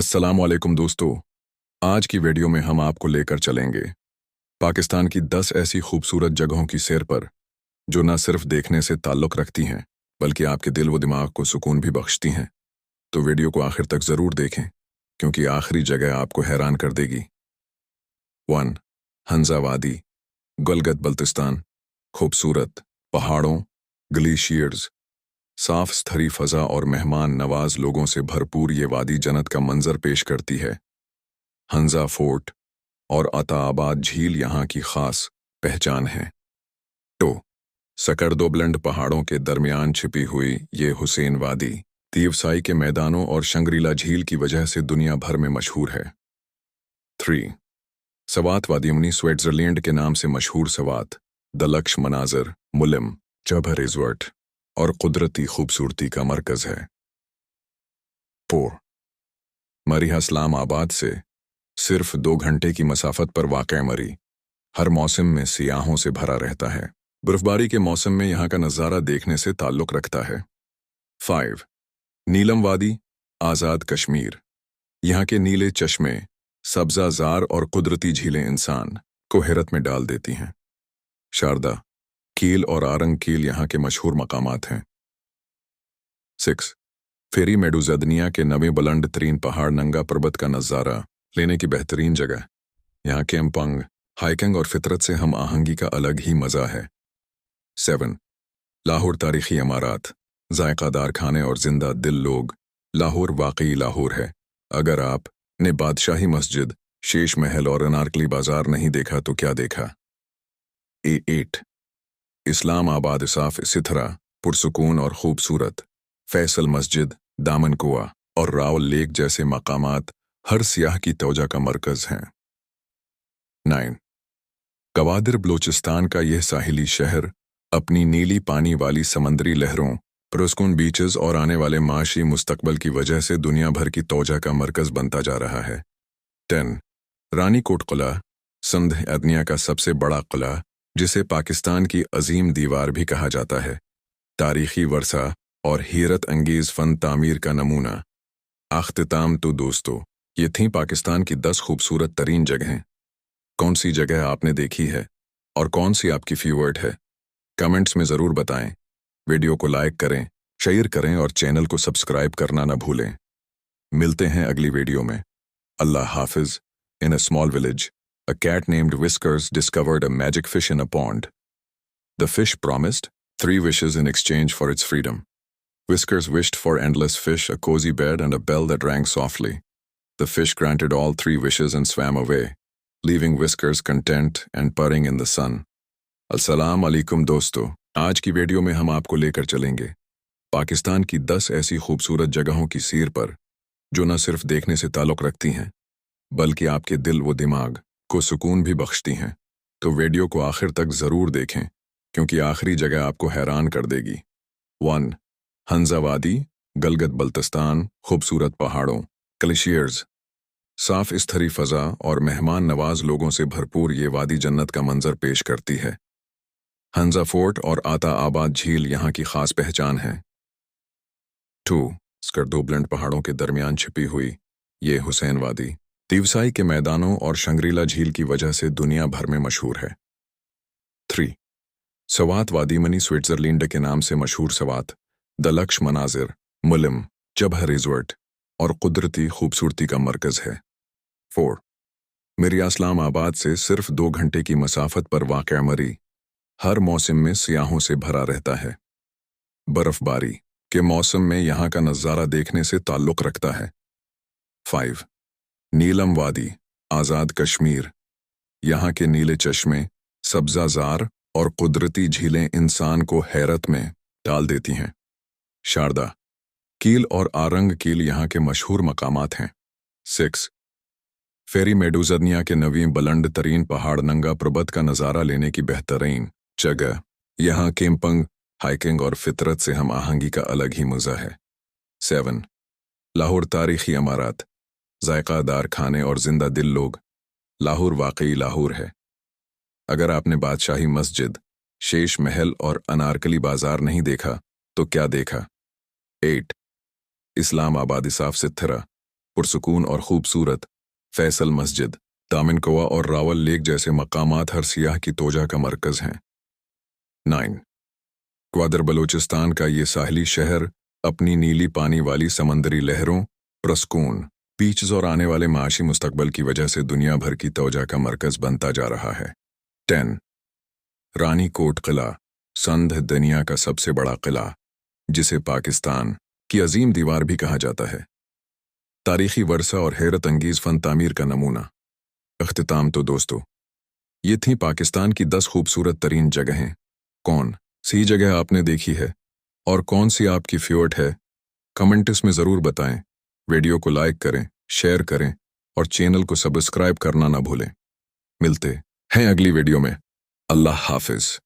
अस्सलामुअलैकुम दोस्तों, आज की वीडियो में हम आपको लेकर चलेंगे पाकिस्तान की 10 ऐसी खूबसूरत जगहों की सैर पर जो न सिर्फ देखने से ताल्लुक़ रखती हैं बल्कि आपके दिल व दिमाग को सुकून भी बख्शती हैं। तो वीडियो को आखिर तक ज़रूर देखें क्योंकि आखिरी जगह आपको हैरान कर देगी। 1. हंजा वादी, गलगत बल्तिस्तान। खूबसूरत पहाड़ों, ग्लेशियर्स, साफ स्थरी फ़ज़ा और मेहमान नवाज लोगों से भरपूर ये वादी जन्नत का मंजर पेश करती है। हंजा फोर्ट और अताआबाद झील यहाँ की खास पहचान है। 2. सकरदोबलंड पहाड़ों के दरमियान छिपी हुई ये हुसैन वादी तीवसाई के मैदानों और शंग्रीला झील की वजह से दुनिया भर में मशहूर है। 3. सवात वादी यमनी स्विट्ज़रलैंड के नाम से मशहूर सवात, दलक्ष मनाजर, मुलिम, जबह रिज़ॉर्ट और कुदरती खूबसूरती का मरकज़ है। 4. मरीहा इस्लामाबाद से सिर्फ 2 घंटे की मसाफत पर वाक़या मरी हर मौसम में सियाहों से भरा रहता है। बर्फबारी के मौसम में यहाँ का नज़ारा देखने से ताल्लुक़ रखता है। 5. नीलम वादी, आज़ाद कश्मीर। यहाँ के नीले चश्मे, सब्ज़ाज़ार और कुदरती झीलें इंसान को हैरत में डाल देती हैं। शारदा, कील और आरंग कील यहाँ के मशहूर मकामात हैं। 6. फेरी मेडुज़दनिया के नवे बुलंद तरीन पहाड़ नंगा पर्वत का नज़ारा लेने की बेहतरीन जगह। यहाँ कैंपिंग, हाइकिंग और फितरत से हम आहंगी का अलग ही मज़ा है। 7. लाहौर तारीख़ी इमारत, जायकादार खाने और जिंदा दिल लोग। लाहौर वाकई लाहौर है। अगर आप ने बादशाही मस्जिद, शेष महल और अनारकली बाजार नहीं देखा तो क्या देखा। 8. इस्लामाबाद साफ सिथरा, पुरसुकून और खूबसूरत। फैसल मस्जिद, दामन कुआ और रावल लेक जैसे मकामात हर सियाह की तवज्जो का मरकज़ हैं। 9. गवादर बलूचिस्तान का यह साहिली शहर अपनी नीली पानी वाली समंदरी लहरों, पुरस्कून बीचेस और आने वाले माशी मुस्तकबल की वजह से दुनिया भर की तवज्जो का मरकज़ बनता जा रहा है। 10. रानी कोट किला, सिंध एदनिया का सबसे बड़ा किला जिसे पाकिस्तान की अजीम दीवार भी कहा जाता है, तारीख़ी वर्सा और हैरत अंगेज़ फ़न तामीर का नमूना। अख्तिताम तो दोस्तों, ये थीं पाकिस्तान की 10 खूबसूरत तरीन जगहें। कौन सी जगह आपने देखी है और कौन सी आपकी फेवरेट है, कमेंट्स में ज़रूर बताएं। वीडियो को लाइक करें, शेयर करें और चैनल को सब्सक्राइब करना न भूलें। मिलते हैं अगली वीडियो में। अल्लाह हाफिज़। In a small village, a cat named Whiskers discovered a magic fish in a pond. The fish promised 3 wishes in exchange for its freedom. Whiskers wished for endless fish, a cozy bed, and a bell that rang softly. The fish granted all 3 wishes and swam away, leaving Whiskers content and purring in the sun. अस्सलाम अलैकुम दोस्तों, आज की video में हम आपको लेकर चलेंगे पाकिस्तान की 10 ऐसी खूबसूरत जगहों की सैर पर जो न सिर्फ देखने से ताल्लुक़ रखती हैं बल्कि आपके दिल व दिमाग को सुकून भी बख्शती हैं। तो वीडियो को आखिर तक ज़रूर देखें क्योंकि आखिरी जगह आपको हैरान कर देगी। 1. हंजा वादी, गलगत बल्तिस्तान। खूबसूरत पहाड़ों, ग्लेशियर्स, साफ स्थरी फ़ज़ा और मेहमान नवाज लोगों से भरपूर ये वादी जन्नत का मंजर पेश करती है। हंजा फोर्ट और अताआबाद झील यहाँ की खास पहचान है। 2. सकरदोबलंड पहाड़ों के दरमियान छिपी हुई ये हुसैन वादी तीवसाई के मैदानों और शंग्रीला झील की वजह से दुनिया भर में मशहूर है। 3. सवात वादी यमनी स्विट्ज़रलैंड के नाम से मशहूर सवात, दलक्ष मनाजिर, मुलिम, जबह रिज़ॉर्ट और कुदरती खूबसूरती का मरकज़ है। 4. मरीहा इस्लामाबाद से सिर्फ 2 घंटे की मसाफत पर वाक़या मरी हर मौसम में सियाहों से भरा रहता है। बर्फबारी के मौसम में यहाँ का नज़ारा देखने से ताल्लुक़ रखता है। 5. नीलम वादी, आज़ाद कश्मीर। यहाँ के नीले चश्मे, सब्ज़ाज़ार और कुदरती झीलें इंसान को हैरत में डाल देती हैं। शारदा, कील और आरंग कील यहाँ के मशहूर मकामात हैं। 6. फेरी मेडुज़दनिया के नवी बुलंद तरीन पहाड़ नंगा पर्वत का नज़ारा लेने की बेहतरीन जगह। यहाँ कैंपिंग, हाइकिंग और फितरत से हम आहंगी का अलग ही मज़ा है। 7. लाहौर तारीख़ी इमारत, जायकादार खाने और जिंदा दिल लोग। लाहौर वाकई लाहौर है। अगर आपने बादशाही मस्जिद, शेष महल और अनारकली बाजार नहीं देखा तो क्या देखा। 8. इस्लामाबाद साफ सिथरा, पुरसुकून और खूबसूरत फैसल मस्जिद, दामिन कोआ और रावल लेक जैसे मकामात हर सियाह की तोजा का मरकज हैं। 9. ग्वादर बलूचिस्तान का ये साहली शहर अपनी नीली पानी वाली समंदरी लहरों, पुरसुकून बीचेस और आने वाले माशी मुस्तकबल की वजह से दुनिया भर की तवज्जो का मरकज बनता जा रहा है। 10. रानी कोट किला, संध दुनिया का सबसे बड़ा किला, जिसे पाकिस्तान की अजीम दीवार भी कहा जाता है। तारीखी वर्सा और हैरत अंगीज फन तामीर का नमूना। अख्तिताम तो दोस्तों, ये थी पाकिस्तान की 10 खूबसूरत तरीन जगहें। कौन सी जगह आपने देखी है और कौन सी आपकी फेवरेट है, कमेंट्स में ज़रूर बताएं। वीडियो को लाइक करें, शेयर करें और चैनल को सब्सक्राइब करना ना भूलें। मिलते हैं अगली वीडियो में। अल्लाह हाफिज।